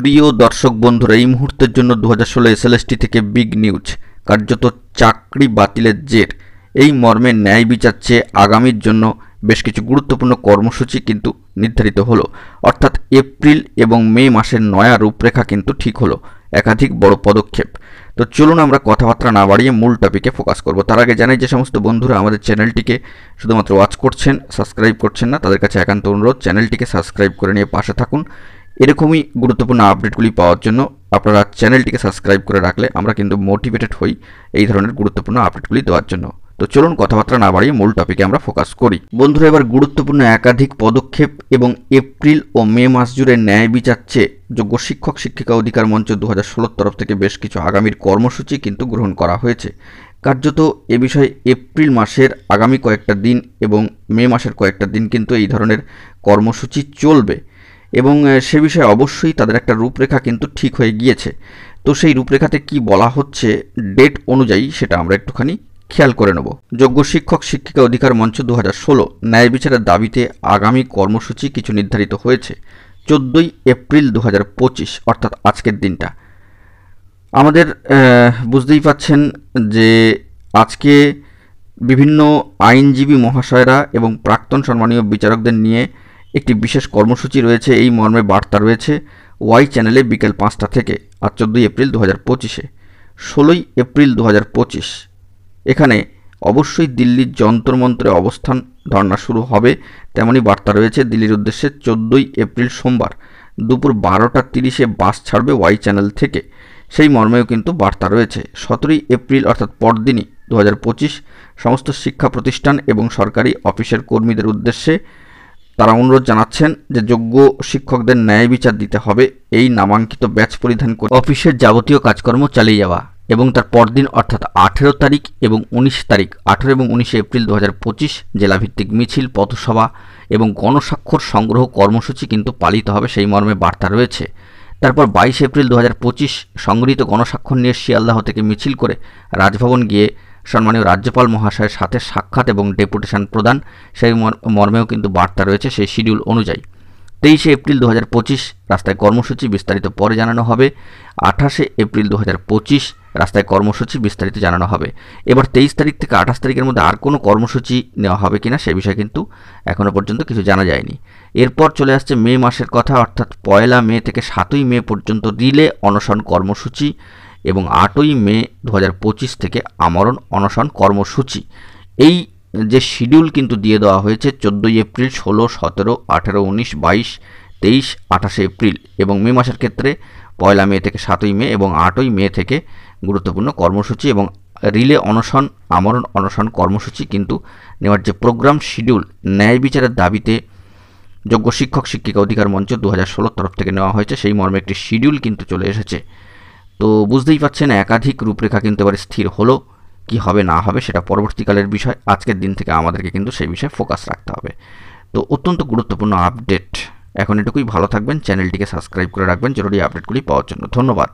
প্রিয় দর্শক বন্ধুরা, এই মুহূর্তের জন্য 2016 এসএলএসটি থেকে বিগ নিউজ। কার্যত চাকরি বাতিলের জের। এই মর্মে ন্যায় বিচার চেয়ে আগামীর জন্য বেশ কিছু গুরুত্বপূর্ণ কর্মসূচি কিন্তু নির্ধারিত হলো। অর্থাৎ এপ্রিল এবং মে মাসের নয়া রূপরেখা কিন্তু ঠিক হলো। একাধিক বড় পদক্ষেপ। তো চলুন আমরা কথাবার্তা না বাড়িয়ে মূল টপিকে ফোকাস করব। তার আগে জানাই, যে সমস্ত বন্ধুরা আমাদের চ্যানেলটিকে শুধুমাত্র ওয়াচ করছেন, সাবস্ক্রাইব করছেন না, তাদের কাছে একান্ত অনুরোধ, চ্যানেলটিকে সাবস্ক্রাইব করে নিয়ে পাশে থাকুন। এরকমই গুরুত্বপূর্ণ আপডেটগুলি পাওয়ার জন্য আপনারা চ্যানেলটিকে সাবস্ক্রাইব করে রাখলে আমরা কিন্তু মোটিভেটেড হই এই ধরনের গুরুত্বপূর্ণ আপডেটগুলি দেওয়ার জন্য। তো চলুন কথাবার্তা না বাড়িয়ে মূল টপিকে আমরা ফোকাস করি। বন্ধুরা, এবার গুরুত্বপূর্ণ একাধিক পদক্ষেপ এবং এপ্রিল ও মে মাস জুড়ে ন্যায় বিচার চেয়ে যোগ্য শিক্ষক শিক্ষিকা অধিকার মঞ্চ 2016 তরফ থেকে বেশ কিছু আগামীর কর্মসূচি কিন্তু গ্রহণ করা হয়েছে। কার্যত এ বিষয়ে এপ্রিল মাসের আগামী কয়েকটা দিন এবং মে মাসের কয়েকটা দিন কিন্তু এই ধরনের কর্মসূচি চলবে এবং সে বিষয়ে অবশ্যই তাদের একটা রূপরেখা কিন্তু ঠিক হয়ে গিয়েছে। তো সেই রূপরেখাতে কি বলা হচ্ছে ডেট অনুযায়ী সেটা আমরা একটুখানি খেয়াল করে নেব। যোগ্য শিক্ষক শিক্ষিকা অধিকার মঞ্চ 2016 ন্যায় বিচারের দাবিতে আগামী কর্মসূচি কিছু নির্ধারিত হয়েছে। 14ই এপ্রিল 2025 অর্থাৎ আজকের দিনটা। আমাদের বুঝতেই পাচ্ছেন যে আজকে বিভিন্ন আইনজীবী মহাশয়রা এবং প্রাক্তন সম্মানীয় বিচারকদের নিয়ে একটি বিশেষ কর্মসূচি রয়েছে। এই মর্মে বার্তা রয়েছে ওয়াই চ্যানেলে বিকেল 5টা থেকে। আর 14ই এপ্রিল 2025-এ 16ই এপ্রিল 2025 এখানে অবশ্যই দিল্লির যন্তর মন্ত্রে অবস্থান ধর্না শুরু হবে, তেমনই বার্তা রয়েছে। দিল্লির উদ্দেশ্যে 14ই এপ্রিল সোমবার দুপুর 12:30-এ বাস ছাড়বে ওয়াই চ্যানেল থেকে, সেই মর্মেও কিন্তু বার্তা রয়েছে। 17ই এপ্রিল অর্থাৎ পরদিনই 2025 সমস্ত শিক্ষা প্রতিষ্ঠান এবং সরকারি অফিসের কর্মীদের উদ্দেশ্যে তারা অনুরোধ জানাচ্ছেন যে যোগ্য শিক্ষকদের ন্যায় বিচার দিতে হবে। এই নামাঙ্কিত ব্যাচ পরিধান করে অফিসের যাবতীয় কাজকর্ম চালিয়ে যাওয়া এবং তার পরদিন অর্থাৎ 18 তারিখ এবং 19 তারিখ 18 এবং 19 এপ্রিল 2025 জেলাভিত্তিক মিছিল, পথসভা এবং গণস্বাক্ষর সংগ্রহ কর্মসূচি কিন্তু পালিত হবে, সেই মর্মে বার্তা রয়েছে। তারপর 22 এপ্রিল 2025 সংগৃহীত গণস্বাক্ষর নিয়ে শিয়ালদাহ থেকে মিছিল করে রাজভবন গিয়ে সম্মানীয় রাজ্যপাল মহাশয়ের সাথে সাক্ষাৎ এবং ডেপুটেশন প্রদান, সেই মর্মেও কিন্তু বার্তা রয়েছে সেই শিডিউল অনুযায়ী। 23 এপ্রিল 2025 রাস্তায় কর্মসূচি, বিস্তারিত পরে জানানো হবে। 28 এপ্রিল 2025 রাস্তায় কর্মসূচি, বিস্তারিত জানানো হবে। এবার 23 তারিখ থেকে 28 তারিখের মধ্যে আর কোনো কর্মসূচি নেওয়া হবে কিনা সে বিষয়ে কিন্তু এখনও পর্যন্ত কিছু জানা যায়নি। এরপর চলে আসছে মে মাসের কথা, অর্থাৎ 1 মে থেকে 7ই মে পর্যন্ত রিলে অনশন কর্মসূচি এবং 8ই মে 2025 থেকে আমরণ অনশন কর্মসূচি। এই যে শিডিউল কিন্তু দিয়ে দেওয়া হয়েছে 14ই এপ্রিল, 16, 17, 18, 19, 22, 23, 28 এপ্রিল এবং মে মাসের ক্ষেত্রে 1 মে থেকে 7ই মে এবং 8ই মে থেকে গুরুত্বপূর্ণ কর্মসূচি এবং রিলে অনশন, আমরণ অনশন কর্মসূচি কিন্তু নেওয়ার যে প্রোগ্রাম শিডিউল ন্যায় বিচারের দাবিতে যোগ্য শিক্ষক শিক্ষিকা অধিকার মঞ্চ 2016 তরফ থেকে নেওয়া হয়েছে, সেই মর্মে একটি শিডিউল কিন্তু চলে এসেছে। তো বুঝতেই পাচ্ছেন একাধিক রূপরেখা কিন্তু এবার স্থির হলো। কি হবে না হবে সেটা পরবর্তীকালের বিষয়, আজকের দিন থেকে আমাদেরকে কিন্তু সেই বিষয়ে ফোকাস রাখতে হবে। তো অত্যন্ত গুরুত্বপূর্ণ আপডেট। এখন এটুকুই, ভালো থাকবেন, চ্যানেলটিকে সাবস্ক্রাইব করে রাখবেন জরুরি আপডেটগুলি পাওয়ার জন্য। ধন্যবাদ।